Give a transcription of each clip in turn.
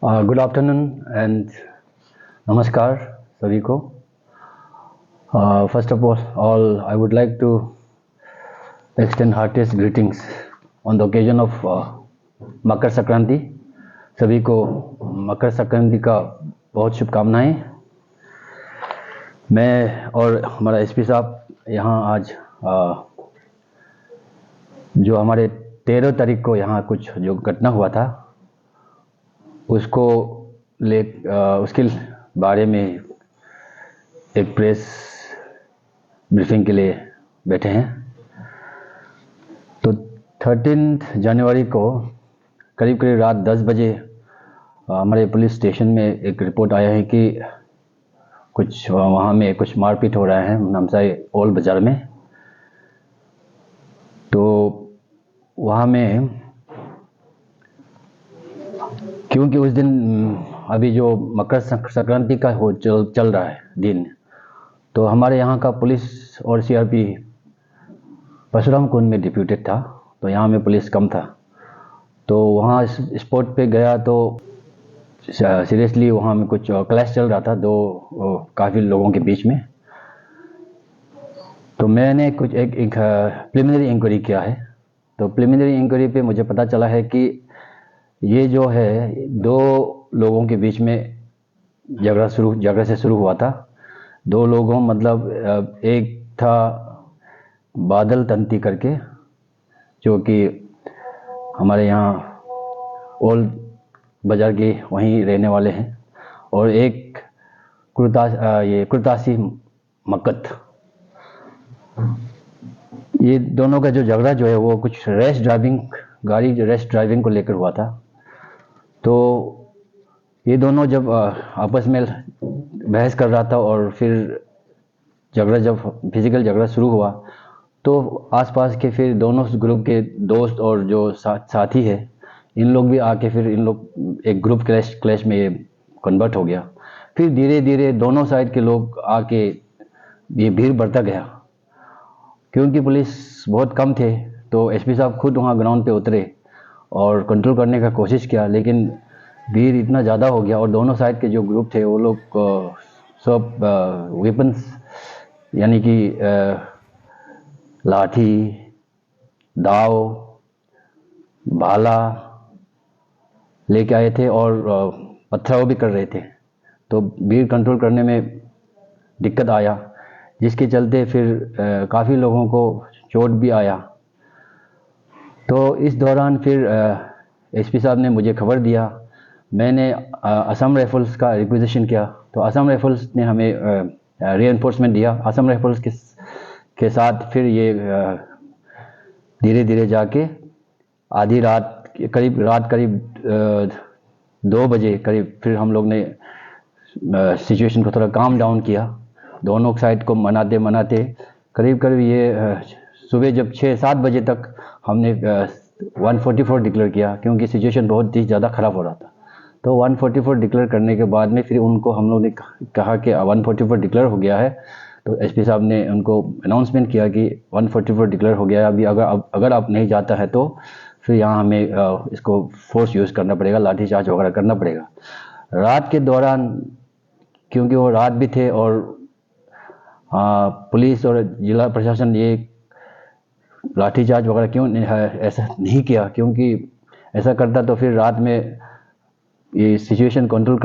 Good afternoon and नमस्कार सभी को। First of all I would like to extend heartiest greetings on the occasion of Makar Sankranti. सभी को मकर संक्रांति का बहुत शुभकामनाएं। मैं और हमारा एसपी साहब यहाँ आज जो हमारे 13 तारीख को यहाँ कुछ जो घटना हुआ था उसको उसके बारे में एक प्रेस ब्रीफिंग के लिए बैठे हैं। तो 13 जनवरी को करीब रात 10 बजे हमारे पुलिस स्टेशन में एक रिपोर्ट आया है कि कुछ वहाँ में कुछ मारपीट हो रहा है नामसाई ओल्ड बाज़ार में। तो वहाँ में क्योंकि उस दिन अभी जो मकर संक्रांति का चल रहा है दिन, तो हमारे यहाँ का पुलिस और सीआरपी परशुराम कुंड में डिप्यूटेड था, तो यहाँ में पुलिस कम था। तो वहाँ स्पॉट पे गया तो सीरियसली वहाँ में कुछ क्लैश चल रहा था काफ़ी लोगों के बीच में। तो मैंने कुछ एक प्रिलिमिनरी इंक्वायरी किया है। तो प्रिलिमिनरी इंक्वायरी पे मुझे पता चला है कि ये जो है 2 लोगों के बीच में झगड़ा से शुरू हुआ था। 2 लोगों मतलब एक था बादल तंती करके जो कि हमारे यहाँ ओल्ड बाज़ार के वहीं रहने वाले हैं, और एक कुर्तासी मक्कत। ये दोनों का जो झगड़ा जो है वो कुछ गाड़ी रेस ड्राइविंग को लेकर हुआ था। तो ये दोनों जब आपस में बहस कर रहा था और फिर जब फिजिकल झगड़ा शुरू हुआ तो आसपास के फिर दोनों ग्रुप के दोस्त और जो साथी है इन लोग भी आके फिर इन लोग एक ग्रुप क्लैश में कन्वर्ट हो गया। फिर धीरे धीरे दोनों साइड के लोग आके ये भीड़ बढ़ता गया। क्योंकि पुलिस बहुत कम थे तो एसपी साहब खुद वहाँ ग्राउंड पे उतरे और कंट्रोल करने का कोशिश किया, लेकिन भीड़ इतना ज़्यादा हो गया और दोनों साइड के जो ग्रुप थे वो लोग सब वेपन्स यानी कि लाठी, दाव, भाला लेके आए थे और पथराव भी कर रहे थे। तो भीड़ कंट्रोल करने में दिक्कत आया, जिसके चलते फिर काफ़ी लोगों को चोट भी आया। तो इस दौरान फिर एसपी साहब ने मुझे खबर दिया। मैंने असम राइफल्स का रिक्वेजिशन किया, तो असम राइफल्स ने हमें रीइंफोर्समेंट दिया। असम राइफल्स के साथ फिर ये धीरे धीरे जाके आधी रात करीब 2 बजे करीब फिर हम लोग ने सिचुएशन को थोड़ा काम डाउन किया। दोनों साइड को मनाते करीब ये सुबह जब 6-7 बजे तक हमने 144 डिक्लेयर किया, क्योंकि सिचुएशन बहुत ही ज़्यादा ख़राब हो रहा था। तो 144 डिक्लेयर करने के बाद में फिर उनको हम लोग ने कहा कि 144 डिक्लेयर हो गया है। तो एसपी साहब ने उनको अनाउंसमेंट किया कि 144 डिक्लेयर हो गया है, अभी अगर आप नहीं जाता है तो फिर यहाँ हमें इसको फोर्स यूज़ करना पड़ेगा, लाठीचार्ज वगैरह करना पड़ेगा। रात के दौरान क्योंकि वो रात भी थे और पुलिस और जिला प्रशासन ये लाठीचार्ज वगैरह क्यों ऐसा नहीं किया, क्योंकि ऐसा करता तो फिर रात में ये सिचुएशन कंट्रोल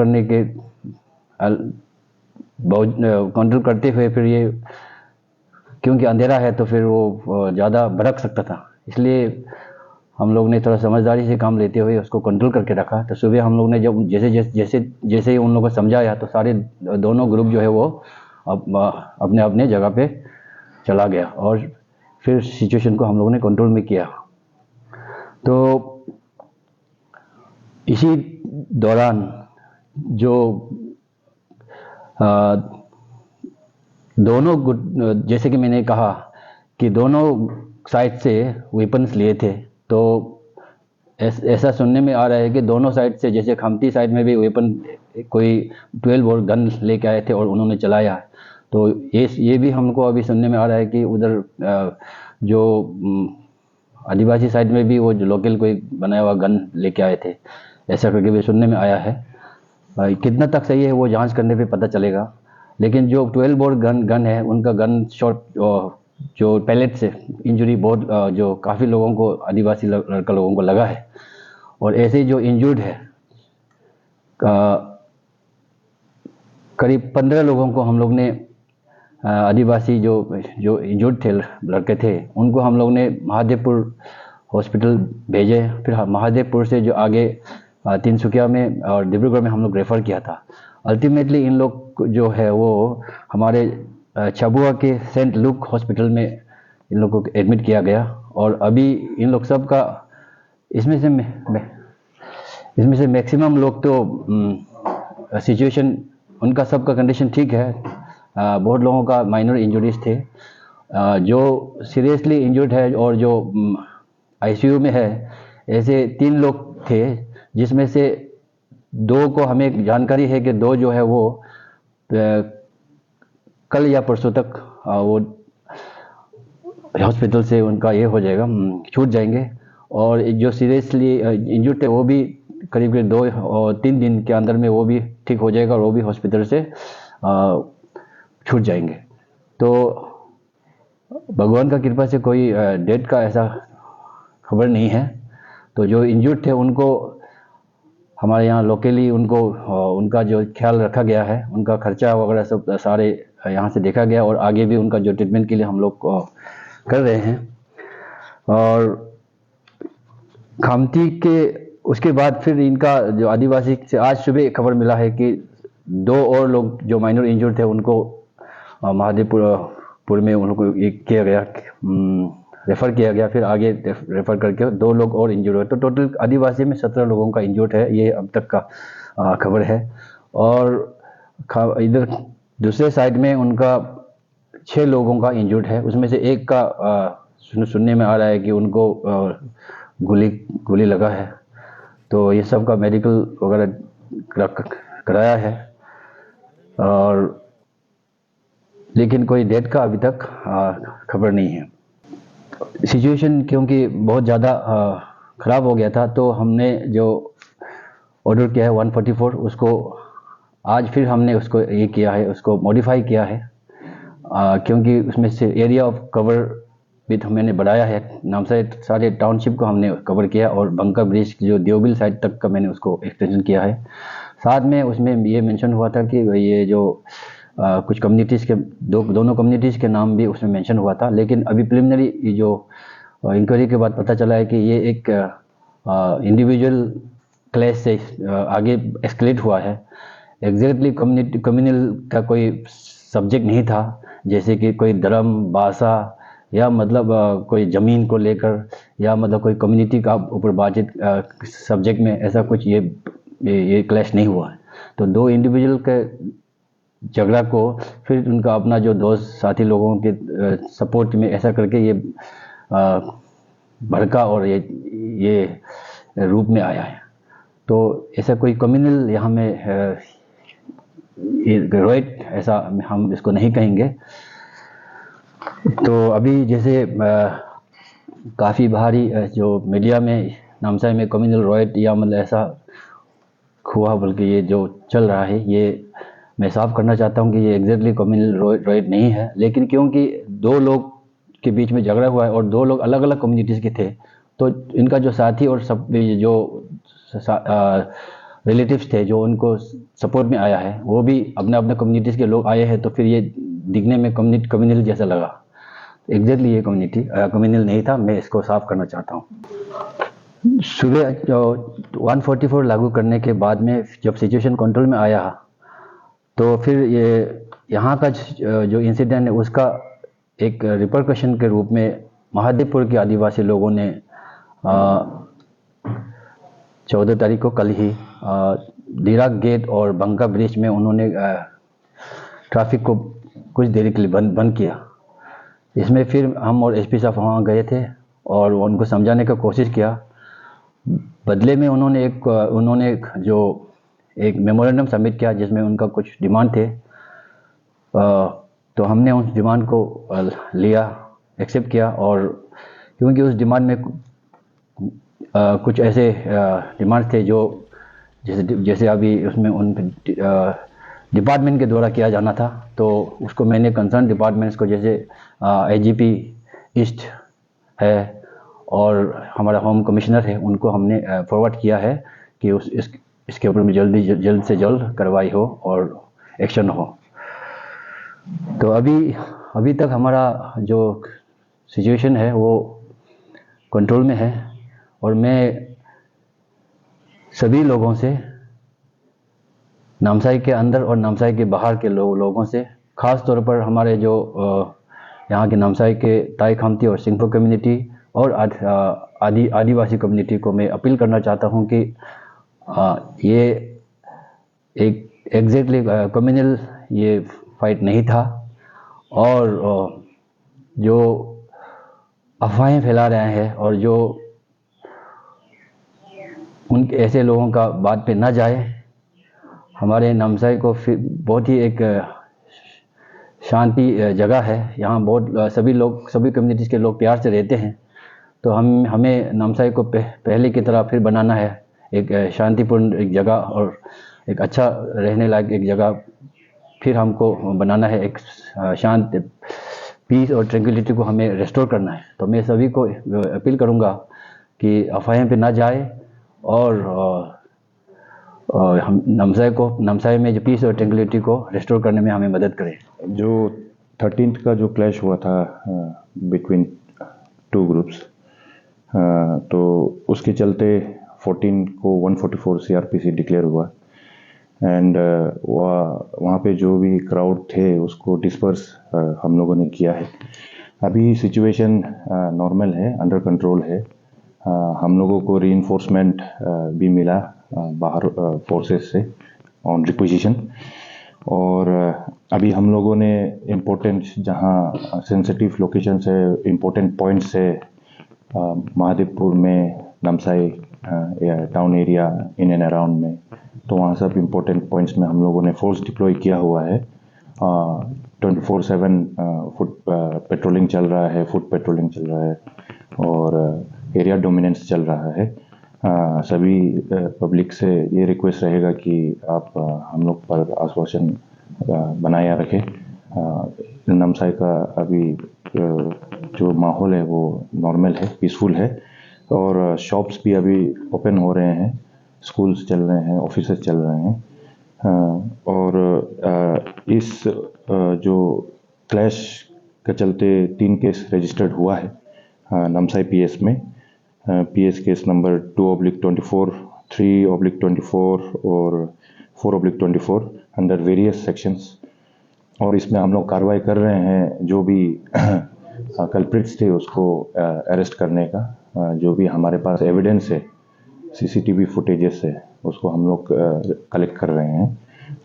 करते हुए फिर ये क्योंकि अंधेरा है तो फिर वो ज़्यादा भड़क सकता था। इसलिए हम लोग ने थोड़ा समझदारी से काम लेते हुए उसको कंट्रोल करके रखा। तो सुबह हम लोग ने जब जैसे ही उन लोगों को समझाया तो सारे दोनों ग्रुप जो है वो अपने अपने जगह पे चला गया और फिर सिचुएशन को हम लोगों ने कंट्रोल में किया। तो इसी दौरान जो दोनों जैसे कि मैंने कहा कि दोनों साइड से वेपन्स लिए थे, तो ऐसा सुनने में आ रहा है कि दोनों साइड से जैसे खमती साइड में भी वेपन कोई 12 बोर गन लेके आए थे और उन्होंने चलाया। तो ये भी हमको अभी सुनने में आ रहा है कि उधर जो आदिवासी साइड में भी वो जो लोकल कोई बनाया हुआ गन लेके आए थे, ऐसा करके भी सुनने में आया है। कितना तक सही है वो जांच करने पे पता चलेगा। लेकिन जो 12 बोर गन है, उनका गन शॉट जो पैलेट से इंजरी बहुत जो काफ़ी लोगों को, आदिवासी लड़का लोगों को लगा है। और ऐसे जो इंजर्ड है, करीब 15 लोगों को हम लोग ने, आदिवासी जो जो इंजर्ड थे लड़के थे, उनको हम लोग ने महादेवपुर हॉस्पिटल भेजे। फिर महादेवपुर से जो आगे तिनसुकिया में और डिब्रूगढ़ में हम लोग रेफ़र किया था। अल्टीमेटली इन लोग जो है वो हमारे छबुआ के सेंट लुक हॉस्पिटल में इन लोगों को एडमिट किया गया। और अभी इन लोग सब का, इसमें से मैक्सिमम लोग तो सिचुएशन उनका सबका कंडीशन ठीक है। बहुत लोगों का माइनर इंजरीज थे। जो सीरियसली इंजर्ड है और जो आईसीयू में है, ऐसे 3 लोग थे, जिसमें से 2 को हमें जानकारी है कि 2 जो है वो कल या परसों तक वो हॉस्पिटल से उनका ये हो जाएगा, छूट जाएंगे। और जो सीरियसली इंजर्ड थे वो भी करीब 2 और 3 दिन के अंदर में वो भी ठीक हो जाएगा और वो भी हॉस्पिटल से छूट जाएंगे। तो भगवान का कृपा से कोई डेथ का ऐसा खबर नहीं है। तो जो इंजर्ड थे उनको हमारे यहाँ लोकली उनको उनका जो ख्याल रखा गया है, उनका खर्चा वगैरह सब सारे यहाँ से देखा गया और आगे भी उनका जो ट्रीटमेंट के लिए हम लोग कर रहे हैं। और खामती के उसके बाद फिर इनका जो आदिवासी से आज सुबह खबर मिला है कि 2 और लोग जो माइनर इंजर्ड थे उनको महादेवपुर में उनको किया गया, रेफ़र किया गया। फिर आगे रेफ़र करके 2 लोग और इंजर्ड हुए। तो टोटल आदिवासी में 17 लोगों का इंजर्ड है, ये अब तक का खबर है। और इधर दूसरे साइड में उनका 6 लोगों का इंजर्ड है, उसमें से एक का सुनने में आ रहा है कि उनको गोली लगा है। तो ये सब का मेडिकल वगैरह कराया है। और लेकिन कोई डेथ का अभी तक खबर नहीं है। सिचुएशन क्योंकि बहुत ज़्यादा ख़राब हो गया था, तो हमने जो ऑर्डर किया है 144, उसको आज फिर हमने उसको ये किया है, उसको मॉडिफाई किया है। क्योंकि उसमें से एरिया ऑफ कवर भी मैंने बढ़ाया है। नामसाई सारे टाउनशिप को हमने कवर किया और बंका ब्रिज जो देवबिल साइड तक का मैंने उसको एक्सटेंशन किया है। साथ में उसमें ये मेंशन हुआ था कि ये जो कुछ कम्युनिटीज़ के दोनों कम्युनिटीज़ के नाम भी उसमें मेंशन हुआ था। लेकिन अभी प्रिलिमिनरी ये जो इंक्वायरी के बाद पता चला है कि ये एक इंडिविजुअल क्लैश से आगे एस्केलेट हुआ है। एग्जैक्टली कम्युनल का कोई सब्जेक्ट नहीं था, जैसे कि कोई धर्म, भाषा या मतलब कोई ज़मीन को लेकर या मतलब कोई कम्युनिटी का ऊपर बातचीत सब्जेक्ट में ऐसा कुछ ये क्लैश नहीं हुआ है। तो 2 इंडिविजुअल के झगड़ा को फिर उनका अपना जो दोस्त साथी लोगों के सपोर्ट में ऐसा करके ये भड़का और ये रूप में आया है। तो ऐसा कोई कम्युनल यहाँ में रोइट ऐसा हम इसको नहीं कहेंगे। तो अभी जैसे काफ़ी भारी जो मीडिया में नामसाई में कम्युनल रोइट या मतलब ऐसा हुआ, बल्कि ये जो चल रहा है ये मैं साफ करना चाहता हूँ कि ये एग्जैक्टली कम्युनल रोइट नहीं है। लेकिन क्योंकि 2 लोग के बीच में झगड़ा हुआ है और 2 लोग अलग अलग कम्युनिटीज़ के थे, तो इनका जो साथी और सब जो रिलेटिव्स थे जो उनको सपोर्ट में आया है, वो भी अपने अपने कम्युनिटीज़ के लोग आए हैं। तो फिर ये दिखने में कम्युनल जैसा लगा। एग्जैक्टली ये कम्युनल नहीं था, मैं इसको साफ करना चाहता हूँ। सुबह 144 लागू करने के बाद में जब सिचुएशन कंट्रोल में आया, तो फिर ये यहाँ का जो इंसिडेंट है उसका एक रिपरकशन के रूप में महादेवपुर के आदिवासी लोगों ने 14 तारीख को कल ही दीरा गेट और बंका ब्रिज में उन्होंने ट्रैफिक को कुछ देर के लिए बंद किया। इसमें फिर हम और एसपी साहब वहाँ गए थे और उनको समझाने का कोशिश किया। बदले में उन्होंने एक मेमोरेंडम सबमिट किया जिसमें उनका कुछ डिमांड थे। तो हमने उस डिमांड को लिया, एक्सेप्ट किया। और क्योंकि उस डिमांड में कुछ ऐसे डिमांड थे जो जैसे जैसे अभी उसमें उन डिपार्टमेंट के द्वारा किया जाना था, तो उसको मैंने कंसर्न डिपार्टमेंट्स को, जैसे आईजीपी ईस्ट है और हमारा होम कमिश्नर है, उनको हमने फॉरवर्ड किया है कि इसके ऊपर में जल्द से जल्द कार्रवाई हो और एक्शन हो। तो अभी तक हमारा जो सिचुएशन है वो कंट्रोल में है, और मैं सभी लोगों से, नामसाई के अंदर और नामसाई के बाहर के लोगों से, ख़ास तौर पर हमारे जो यहाँ के नामसाई के ताई खामती और सिंगफो कम्युनिटी और आदिवासी कम्युनिटी को मैं अपील करना चाहता हूँ कि ये एक एग्जैक्टली कम्युनल ये फाइट नहीं था, और जो अफवाहें फैला रहे हैं और जो उन ऐसे लोगों का बात पे ना जाए। हमारे नामसाई को फिर बहुत ही एक शांति जगह है, यहाँ बहुत सभी कम्युनिटीज़ के लोग प्यार से रहते हैं। तो हमें नामसाई को पहले की तरह फिर बनाना है, एक शांतिपूर्ण एक जगह और एक अच्छा रहने लायक एक जगह फिर हमको बनाना है। एक शांत पीस और ट्रैंक्विलिटी को हमें रेस्टोर करना है। तो मैं सभी को अपील करूँगा कि अफवाहें पे ना जाए और हम नामसाई में जो पीस और ट्रैंक्विलिटी को रेस्टोर करने में हमें मदद करें। जो 13th का जो क्लैश हुआ था बिटवीन टू ग्रुप्स, तो उसके चलते 14 को 144 सीआरपीसी डिक्लेयर हुआ, एंड वहाँ पे जो भी क्राउड थे उसको डिस्पर्स हम लोगों ने किया है। अभी सिचुएशन नॉर्मल है, अंडर कंट्रोल है। हम लोगों को रीइंफोर्समेंट भी मिला बाहर फोर्सेस से ऑन रिक्विजिशन, और अभी हम लोगों ने इम्पोर्टेंट जहाँ सेंसिटिव लोकेशन से इम्पोर्टेंट पॉइंट्स से महादेवपुर में, Namsai town area in and around में, तो वहाँ सब इम्पोर्टेंट पॉइंट्स में हम लोगों ने फोर्स डिप्लॉय किया हुआ है। 24/7 फुट पेट्रोलिंग चल रहा है, फुट पेट्रोलिंग चल रहा है, और एरिया डोमिनेंस चल रहा है। सभी पब्लिक से ये रिक्वेस्ट रहेगा कि आप हम लोग पर आश्वासन बनाया रखें। नामसाई का अभी जो माहौल है वो नॉर्मल है, पीसफुल है, और शॉप्स भी अभी ओपन हो रहे हैं, स्कूल्स चल रहे हैं, ऑफिसेस चल रहे हैं। और इस जो क्लैश के चलते 3 केस रजिस्टर्ड हुआ है नामसाई पीएस में। पीएस केस नंबर 2/24, 3/24 और 4/24 अंडर वेरियस सेक्शंस, और इसमें हम लोग कार्रवाई कर रहे हैं। जो भी कल्प्रिट्स थे उसको अरेस्ट करने का, जो भी हमारे पास एविडेंस है, सीसीटीवी फुटेजेस है, उसको हम लोग कलेक्ट कर रहे हैं,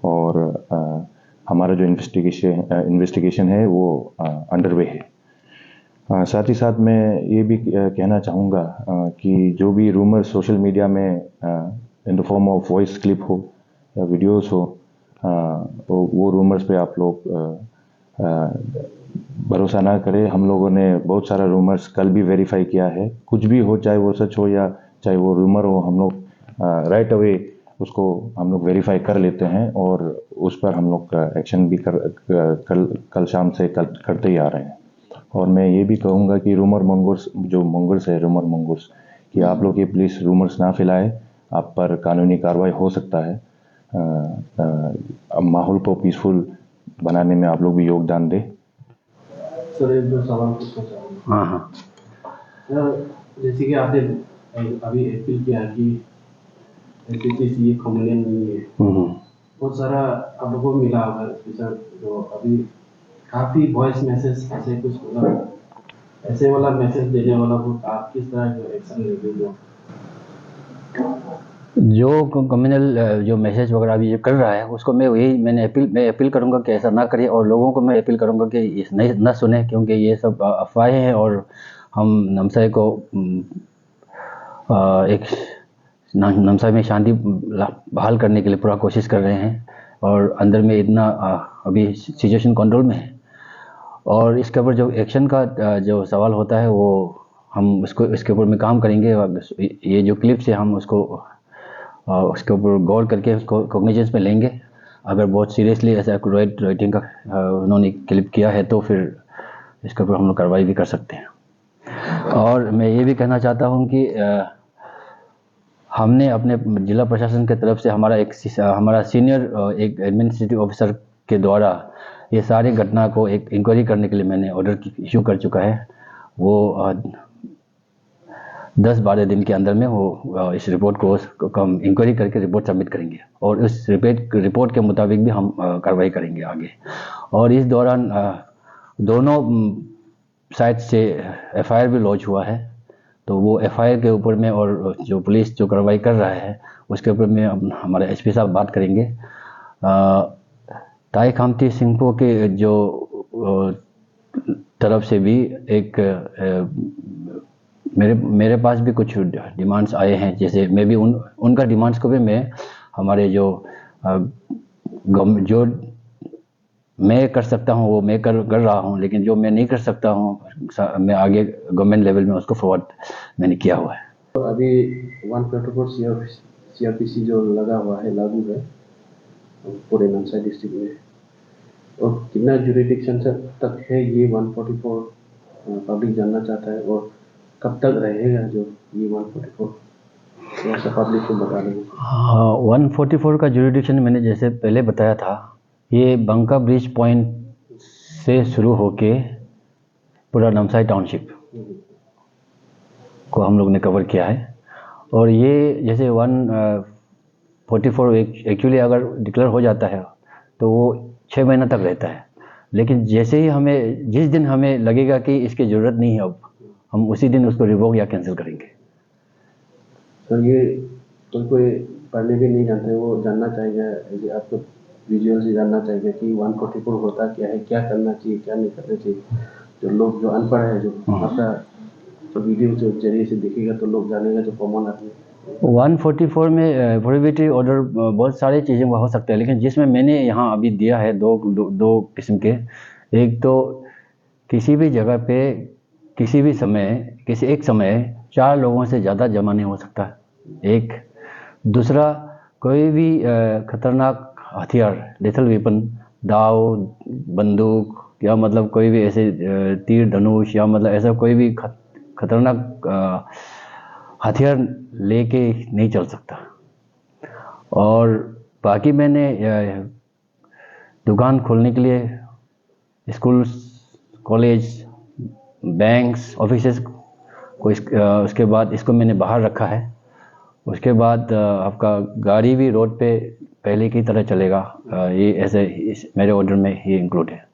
और हमारा जो इन्वेस्टिगेशन है वो अंडरवे है। साथ ही साथ मैं ये भी कहना चाहूँगा कि जो भी रूमर सोशल मीडिया में in the form of voice clip हो या वीडियोस हो, वो रूमर्स पे आप लोग भरोसा ना करें। हम लोगों ने बहुत सारा रूमर्स कल भी वेरीफाई किया है। कुछ भी हो, चाहे वो सच हो या चाहे वो रूमर हो, हम लोग राइट अवे उसको हम लोग वेरीफाई कर लेते हैं, और उस पर हम लोग एक्शन भी कल शाम से करते ही आ रहे हैं। और मैं ये भी कहूँगा कि रूमर मंगर्स है, रूमर मंगर्स, कि आप लोग ये प्लीज़ रूमर्स ना फैलाएं, आप पर कानूनी कार्रवाई हो सकता है। माहौल को पीसफुल बनाने में आप लोग भी योगदान दें। सर एक दो सवाल पूछना चाहूँगा। हाँ। सर जैसे कि आपने अभी अपील किया कि ये कम्युनियन नहीं है, बहुत सारा आप लोगों को मिला होगा सर, जो अभी काफ़ी वॉइस मैसेज ऐसे कुछ होगा, ऐसे वाला मैसेज देने वाला को आप किस तरह जो एक्शन लेंगे? जो कम्युनल जो मैसेज वगैरह अभी जो कर रहा है उसको मैं अपील करूंगा कि ऐसा ना करें, और लोगों को मैं अपील करूंगा कि इस न सुने, क्योंकि ये सब अफवाहें हैं, और हम नामसाई को एक नामसाई में शांति बहाल करने के लिए पूरा कोशिश कर रहे हैं, और अंदर में इतना अभी सिचुएशन कंट्रोल में है। और इसके ऊपर जो एक्शन का जो सवाल होता है वो हम इसके ऊपर में काम करेंगे। ये जो क्लिप्स है हम उसको उसके ऊपर गौर करके उसको कॉग्निजेंस में लेंगे। अगर बहुत सीरियसली ऐसा राइटिंग का उन्होंने क्लिप किया है तो फिर इसके ऊपर हम लोग कार्रवाई भी कर सकते हैं। और मैं ये भी कहना चाहता हूँ कि हमने अपने जिला प्रशासन के तरफ से हमारा सीनियर एक एडमिनिस्ट्रेटिव ऑफिसर के द्वारा ये सारी घटना को एक इंक्वायरी करने के लिए मैंने ऑर्डर इशू कर चुका है। वो 10-12 दिन के अंदर में वो इस रिपोर्ट को हम इंक्वायरी करके रिपोर्ट सबमिट करेंगे और उस रिपोर्ट के मुताबिक भी हम कार्रवाई करेंगे आगे। और इस दौरान दोनों साइड से एफआईआर भी लॉन्च हुआ है, तो वो एफआईआर के ऊपर में और जो पुलिस जो कार्रवाई कर रहा है उसके ऊपर में हमारे एसपी साहब बात करेंगे। ताई खामती सिंहपो के जो तरफ से भी एक मेरे पास भी कुछ डिमांड्स आए हैं, जैसे मैं भी उनका डिमांड्स को भी मैं हमारे जो मैं कर सकता हूं वो मैं कर रहा हूं, लेकिन जो मैं नहीं कर सकता हूं मैं आगे गवर्नमेंट लेवल में उसको फॉरवर्ड मैंने किया हुआ है। तो अभी 144 सीआरपीसी जो लगा हुआ है, लागू है पूरे नमसाई डिस्ट्रिक्ट में, और कितना जुरिडिक्शन तक है ये 144 पब्लिक जानना चाहता है, और कब तक रहेगा जो ये 144 थोड़ा सा पब्लिक को बता देंगे। 144 का जुरिडिक्शन मैंने जैसे पहले बताया था, ये बंका ब्रिज पॉइंट से शुरू होके पूरा नमसाई टाउनशिप को हम लोग ने कवर किया है। और ये जैसे 144 एक्चुअली अगर डिक्लेयर हो जाता है तो वो 6 महीना तक रहता है, लेकिन जैसे ही जिस दिन हमें लगेगा कि इसकी ज़रूरत नहीं है अब, हम उसी दिन उसको रिवोक या कैंसिल करेंगे। तो ये कोई पढ़ने भी नहीं जानते, वो जानना चाहेगा, आपको विजुअल से जानना चाहेगा कि 144 होता क्या है, क्या करना चाहिए, क्या नहीं करना चाहिए। जो लोग जो अनपढ़ है, जो आपका तो वीडियो के जरिए से देखेगा तो लोग जानेगा, जो कॉमन आदमी। 144 में प्रोहिबिटरी ऑर्डर बहुत सारी चीज़ें हो सकते हैं, लेकिन जिसमें मैंने यहाँ अभी दिया है दो किस्म के। एक तो किसी भी जगह पे किसी भी समय एक समय 4 लोगों से ज़्यादा जमा नहीं हो सकता, एक। दूसरा, कोई भी खतरनाक हथियार, लेथल वेपन, दाव, बंदूक या मतलब कोई भी ऐसे तीर धनुष या मतलब ऐसा कोई भी खतरनाक हथियार लेके नहीं चल सकता। और बाकी मैंने दुकान खोलने के लिए स्कूल्स, कॉलेज, बैंक्स, ऑफिसेस को उसके बाद इसको मैंने बाहर रखा है। उसके बाद आपका गाड़ी भी रोड पे पहले की तरह चलेगा, ये ऐसे मेरे ऑर्डर में ये इंक्लूड है।